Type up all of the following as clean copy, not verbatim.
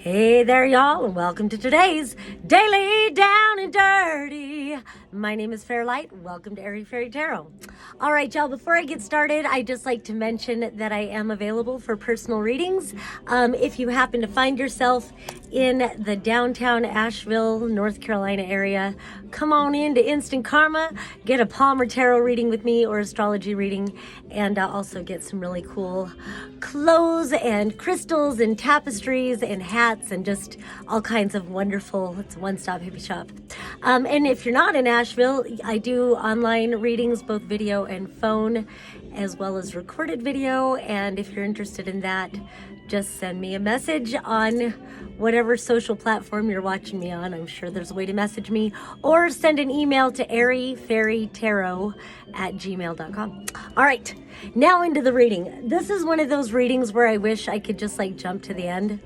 Hey there, y'all, and welcome to today's Daily Down and Dirty. My name is Fairlight. Welcome to Airy Fairy Tarot. All right, y'all, before I get started, I'd just like to mention that I am available for personal readings. If you happen to find yourself in the downtown Asheville, North Carolina area, come on in to Instant Karma, get a Palmer Tarot reading with me or astrology reading, and also get some really cool clothes and crystals and tapestries and hats and just all kinds of wonderful, it's a one-stop hippie shop. And if you're not in Asheville, I do online readings, both video and phone, as well as recorded video. And if you're interested in that, just send me a message on whatever social platform you're watching me on. I'm sure there's a way to message me, or send an email to airyfairytarot@gmail.com. All right, now into the reading. This is one of those readings where I wish I could just like jump to the end.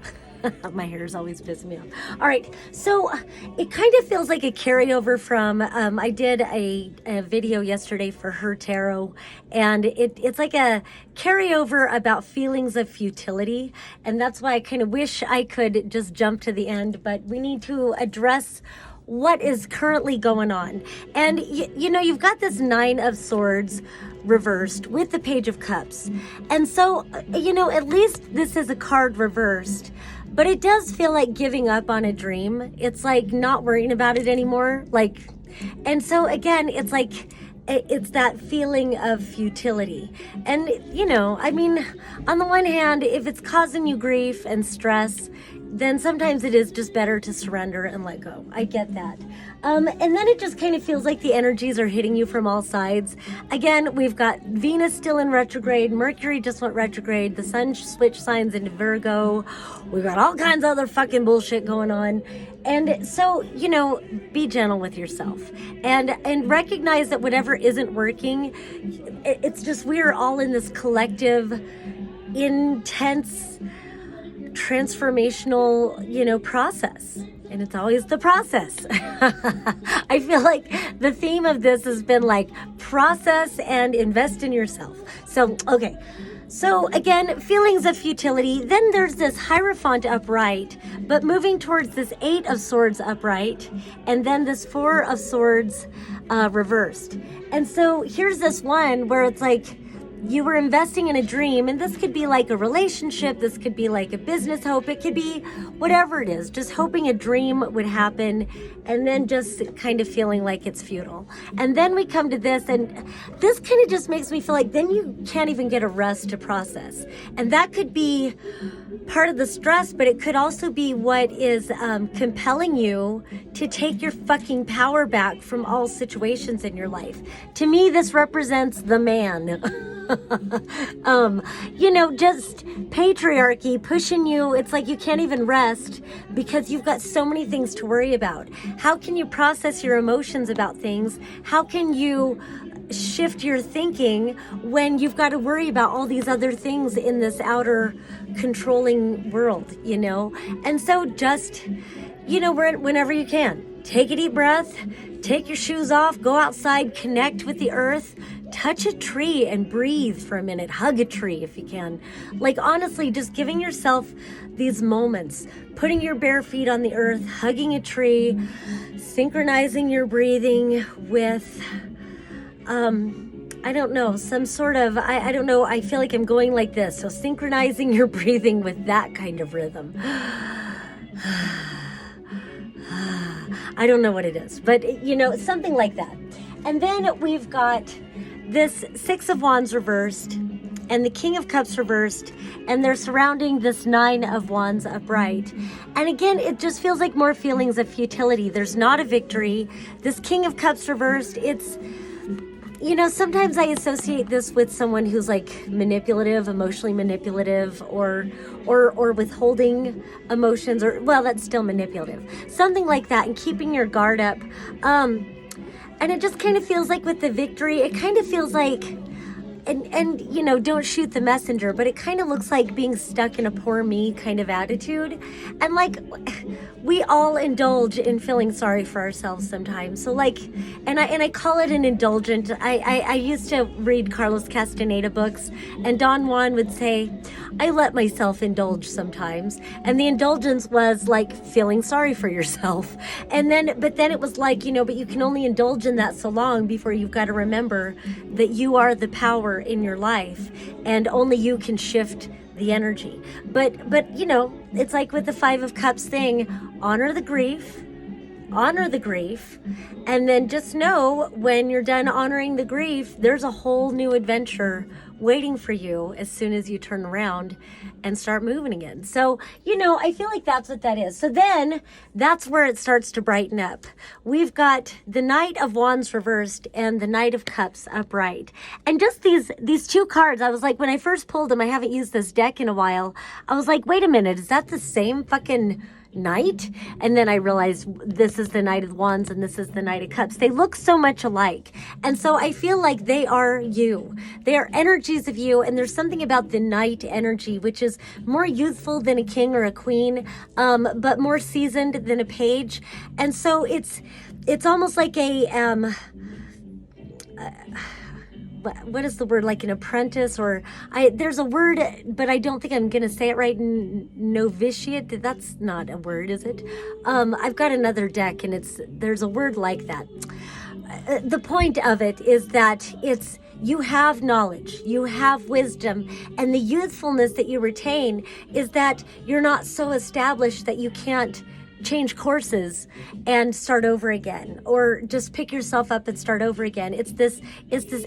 My hair is always pissing me off. All right, so it kind of feels like a carryover from, I did a video yesterday for her tarot, and it's like a carryover about feelings of futility, and that's why I kind of wish I could just jump to the end, but we need to address what is currently going on. And you know, you've got this Nine of Swords reversed with the Page of Cups, and so, you know, at least this is a card reversed. But it does feel like giving up on a dream. It's like not worrying about it anymore. And so again, it's like, it's that feeling of futility. And, you know, I mean, on the one hand, if it's causing you grief and stress, then sometimes it is just better to surrender and let go. I get that. And then it just kind of feels like the energies are hitting you from all sides. Again, we've got Venus still in retrograde. Mercury just went retrograde. The sun switched signs into Virgo. We've got all kinds of other fucking bullshit going on. And so, you know, be gentle with yourself and recognize that whatever isn't working, it's just we're all in this collective, intense, transformational, you know, process. And it's always the process. I feel like the theme of this has been like process and invest in yourself. So, okay. So again, feelings of futility. Then there's this Hierophant upright, but moving towards this Eight of Swords upright, and then this Four of Swords reversed. And so here's this one where it's like, you were investing in a dream, and this could be like a relationship, this could be like a business hope, it could be whatever it is, just hoping a dream would happen, and then just kind of feeling like it's futile. And then we come to this, and this kind of just makes me feel like then you can't even get a rest to process. And that could be part of the stress, but it could also be what is compelling you to take your fucking power back from all situations in your life. To me, this represents the man. You know, just patriarchy pushing you. It's like you can't even rest because you've got so many things to worry about. How can you process your emotions about things? How can you shift your thinking when you've got to worry about all these other things in this outer controlling world, you know? And so just, you know, whenever you can, take a deep breath, take your shoes off, go outside, connect with the earth, touch a tree and breathe for a minute, hug a tree if you can. Like honestly, just giving yourself these moments, putting your bare feet on the earth, hugging a tree, synchronizing your breathing with, I don't know, some sort of, I don't know, I feel like I'm going like this. So synchronizing your breathing with that kind of rhythm. I don't know what it is, but you know, something like that. And then we've got this Six of Wands reversed and the King of Cups reversed, and they're surrounding this Nine of Wands upright. And again, it just feels like more feelings of futility. There's not a victory. This King of Cups reversed, it's, you know, sometimes I associate this with someone who's like manipulative, emotionally manipulative, or withholding emotions, or, well, that's still manipulative. Something like that, and keeping your guard up. And it just kind of feels like with the victory, it kind of feels like and you know, don't shoot the messenger, but it kind of looks like being stuck in a poor me kind of attitude. And like, we all indulge in feeling sorry for ourselves sometimes. So like, and I call it an indulgent. I used to read Carlos Castaneda books, and Don Juan would say, I let myself indulge sometimes. And the indulgence was like feeling sorry for yourself. But then it was like, you know, but you can only indulge in that so long before you've got to remember that you are the power in your life, and only you can shift the energy. But you know, it's like with the Five of Cups thing, honor the grief, and then just know when you're done honoring the grief, there's a whole new adventure waiting for you as soon as you turn around and start moving again. So, you know, I feel like that's what that is. So then that's where it starts to brighten up. We've got the Knight of Wands reversed and the Knight of Cups upright. And just these two cards, I was like, when I first pulled them, I haven't used this deck in a while. I was like, wait a minute, is that the same fucking Knight? And then I realized this is the Knight of Wands and this is the Knight of Cups. They look so much alike. And so I feel like they are you. They are energies of you. And there's something about the Knight energy, which is more youthful than a king or a queen, but more seasoned than a page. And so it's almost like what is the word, like an apprentice, or there's a word, but I don't think I'm gonna say it right. Novitiate, that's not a word, is it? I've got another deck and there's a word like that. The point of it is that you have knowledge, you have wisdom, and the youthfulness that you retain is that you're not so established that you can't change courses and start over again, or just pick yourself up and start over again. It's this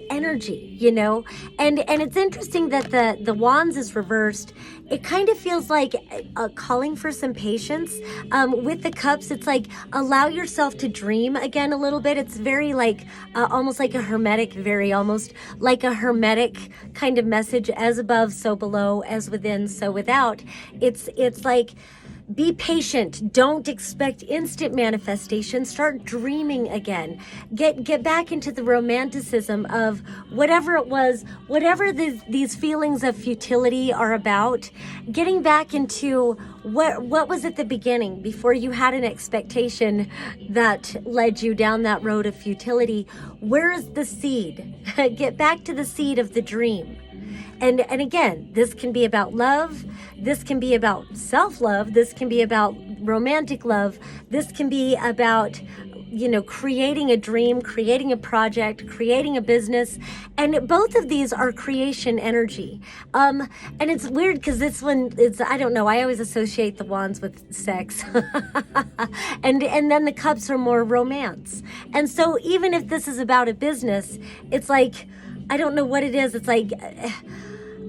energy, you know. And it's interesting that the Wands is reversed. It kind of feels like calling for some patience. With the Cups, it's like allow yourself to dream again a little bit. It's very like almost like a hermetic, very almost like a hermetic kind of message: as above, so below; as within, so without. It's like, be patient. Don't expect instant manifestation. Start dreaming again. Get back into the romanticism of whatever it was, whatever these feelings of futility are about. Getting back into what was at the beginning before you had an expectation that led you down that road of futility. Where is the seed? Get back to the seed of the dream. And again, this can be about love. This can be about self-love. This can be about romantic love. This can be about, you know, creating a dream, creating a project, creating a business. And both of these are creation energy. And it's weird because this one is, I don't know, I always associate the Wands with sex. and then the Cups are more romance. And so even if this is about a business, it's like, I don't know what it is. It's like,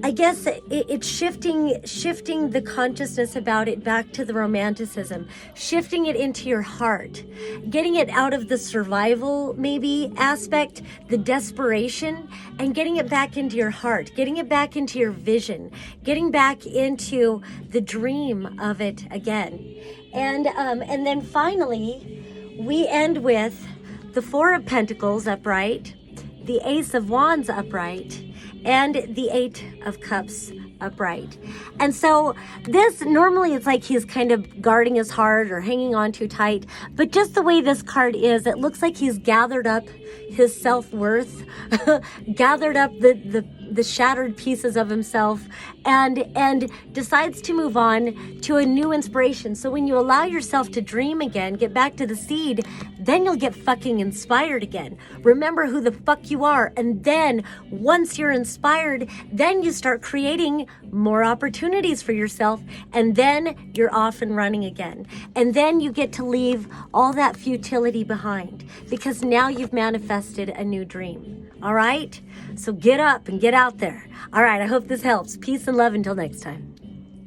I guess it's shifting the consciousness about it back to the romanticism, shifting it into your heart, getting it out of the survival maybe aspect, the desperation, and getting it back into your heart, getting it back into your vision, getting back into the dream of it again. And then finally, we end with the Four of Pentacles upright, the Ace of Wands upright, and the Eight of Cups upright. And so this, normally it's like he's kind of guarding his heart or hanging on too tight, but just the way this card is, it looks like he's gathered up his self-worth, gathered up the shattered pieces of himself, and decides to move on to a new inspiration. So when you allow yourself to dream again, get back to the seed, then you'll get fucking inspired again. Remember who the fuck you are. And then once you're inspired, then you start creating more opportunities for yourself. And then you're off and running again. And then you get to leave all that futility behind because now you've manifested a new dream. All right? So get up and get out there. All right. I hope this helps. Peace and love until next time.